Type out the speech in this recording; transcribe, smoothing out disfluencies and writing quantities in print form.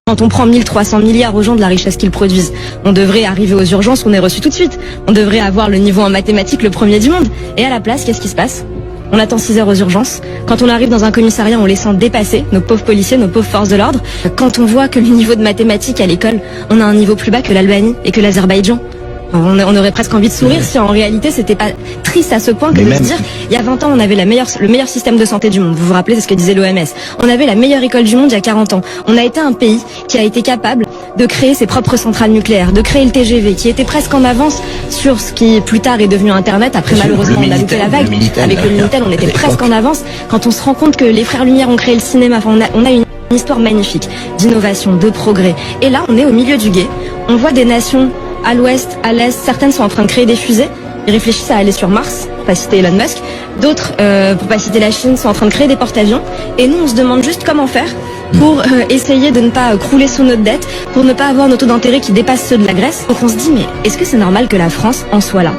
Quand on prend 1300 milliards aux gens de la richesse qu'ils produisent, on devrait arriver aux urgences, on est reçu tout de suite. On devrait avoir le niveau en mathématiques le premier du monde. Et à la place, qu'est-ce qui se passe? On attend 6 heures aux urgences. Quand on arrive dans un commissariat, on les sent dépasser, nos pauvres policiers, nos pauvres forces de l'ordre. Quand on voit que le niveau de mathématiques à l'école, on a un niveau plus bas que l'Albanie et que l'Azerbaïdjan. On aurait presque envie de sourire si en réalité c'était pas triste à ce point que de se dire il y a 20 ans on avait le meilleur système de santé du monde. Vous vous rappelez, c'est ce que disait l'OMS. On avait la meilleure école du monde il y a 40 ans. On a été un pays qui a été capable de créer ses propres centrales nucléaires, de créer le TGV, qui était presque en avance sur ce qui plus tard est devenu Internet. Après malheureusement on a loupé la vague. Avec le Minitel on était presque en avance. Quand on se rend compte que les frères Lumière ont créé le cinéma, enfin, on a une histoire magnifique d'innovation, de progrès. Et là on est au milieu du gué. On voit des nations à l'ouest, à l'est, certaines sont en train de créer des fusées. Ils réfléchissent à aller sur Mars, pour pas citer Elon Musk. D'autres, pour pas citer la Chine, sont en train de créer des porte-avions. Et nous, on se demande juste comment faire pour essayer de ne pas crouler sous notre dette, pour ne pas avoir nos taux d'intérêt qui dépassent ceux de la Grèce. Donc on se dit, mais est-ce que c'est normal que la France en soit là?